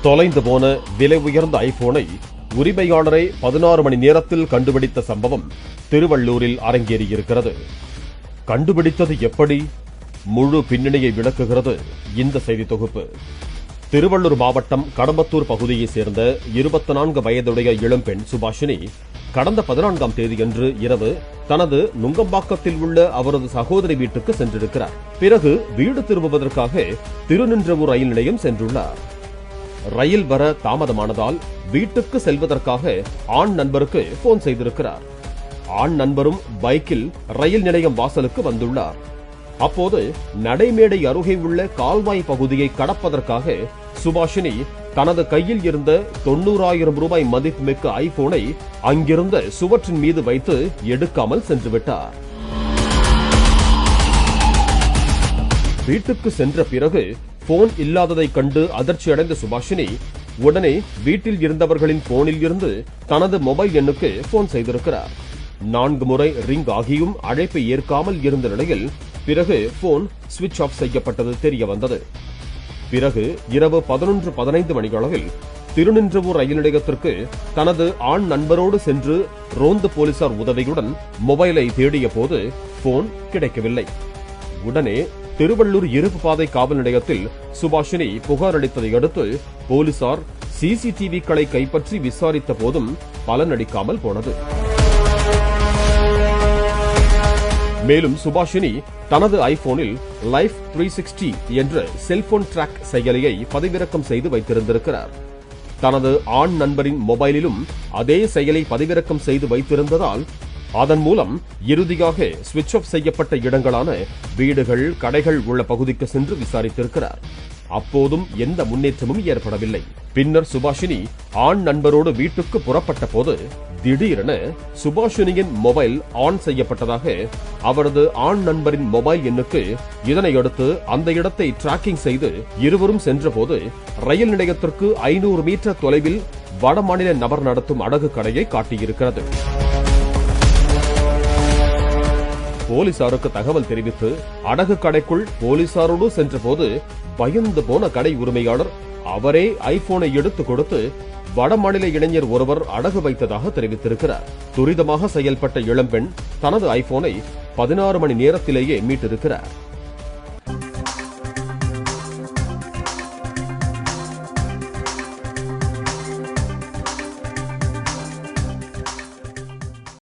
தொலைந்து போன விலை உயர்ந்த ஐபோனை உரிமையாளரை 16 மணி நேரத்தில் கண்டுபிடித்த சம்பவம் திருவள்ளூரில் அரங்கேறியிருக்கிறது. கண்டுபிடித்தது எப்படி? முழு பின்னணியை விளக்குகிறது இந்த செய்தி தொகுப்பு. திருவள்ளூர் மாவட்டம் கடம்பத்தூர் பகுதியைச் சேர்ந்த 24 வயதுடைய இளம்பெண் சுபாஷினி கடந்த 14ஆம் தேதியன்று இரவு தனது நுங்கம்பாக்கத்தில் உள்ள அவரது சகோதரி வீட்டுக்கு சென்றிருக்கிறார். பிறகு வீடு திரும்புவதற்காக திருநின்றவூர் ரயில் நிலையம் சென்றுள்ளார். ரயில் வர தாமதமானதால் வீட்டுக்கு செல்வதற்காக ஆண் நண்பருக்கு போன் செய்திருக்கிறார். ஆண் நண்பரும் பைக்கில் ரயில் நிலையம் வாசலுக்கு வந்துள்ளார். அப்போது நடைமேடை அருகே உள்ள கால்வாய் பகுதியை கடப்பதற்காக சுபாஷினி தனது கையில் இருந்த 90,000 ரூபாய் மதிப்புமிக்க ஐபோனை அங்கிருந்த சுவற்றின் மீது வைத்து எடுக்காமல் சென்றுவிட்டார். வீட்டுக்கு சென்ற பிறகு போன் இல்லாததை கண்டு அதிர்ச்சியடைந்த சுபாஷினி உடனே வீட்டில் இருந்தவர்களின் போனில் இருந்து தனது மொபைல் எண்ணுக்கு போன் செய்திருக்கிறார். 4 முறை ரிங் ஆகியும் அழைப்பை ஏற்காமல் இருந்த நிலையில் பிறகு போன் சுவிட்ச் ஆஃப் செய்யப்பட்டது தெரிய வந்தது. பிறகு இரவு 11:15 மணியளவில் திருநின்றவூர் ரயில் நிலையத்திற்கு தனது ஆண் நண்பரோடு சென்று ரோந்து போலீசார் உதவியுடன் மொபைலை தேடிய போது போன் கிடைக்கவில்லை. உடனே திருவள்ளூர் இருப்பு பாதை காவல் நிலையத்தில் சுபாஷினி புகார் அளித்ததை அடுத்து போலீசார் சிசிடிவிக்களை கைப்பற்றி விசாரித்த போதும் பலனளிக்காமல் போனது. மேலும் சுபாஷினி தனது ஐபோனில் லைஃப் 360 என்ற செல்போன் டிராக் செயலியை பதிவிறக்கம் செய்து வைத்திருந்திருக்கிறார். தனது ஆண் நண்பரின் மொபைலிலும் அதே செயலை பதிவிறக்கம் செய்து வைத்திருந்ததால் அதன் மூலம் இறுதியாக சுவிட்ச் ஆஃப் செய்யப்பட்ட இடங்களான வீடுகள், கடைகள் உள்ள பகுதிக்கு சென்று விசாரித்திருக்கிறார். அப்போதும் எந்த முன்னேற்றமும் ஏற்படவில்லை. பின்னர் சுபாஷினி ஆண் நண்பரோடு வீட்டுக்கு புறப்பட்ட போது திடீரென சுபாஷினியின் மொபைல் ஆன் செய்யப்பட்டதாக அவரது ஆண் நண்பரின் மொபைல் எண்ணுக்கு இதனையடுத்து அந்த இடத்தை டிராக்கிங் செய்து இருவரும் சென்றபோது ரயில் நிலையத்திற்கு 500 மீட்டர் தொலைவில் வடமாநில நபர் நடத்தும் அடகு கடையை காட்டியிருக்கிறது. போலீசாருக்கு தகவல் தெரிவித்து அடகு கடைக்குள் போலீசாரோடு சென்றபோது பயந்து போன கடை உரிமையாளர் அவரே ஐபோனை எடுத்துக் கொடுத்து வடமாநில இளைஞர் ஒருவர் அடகு வைத்ததாக தெரிவித்திருக்கிறார். துரிதமாக செயல்பட்ட இளம்பெண் தனது ஐபோனை 16 மணி நேரத்திலேயே மீட்டிருக்கிறார்.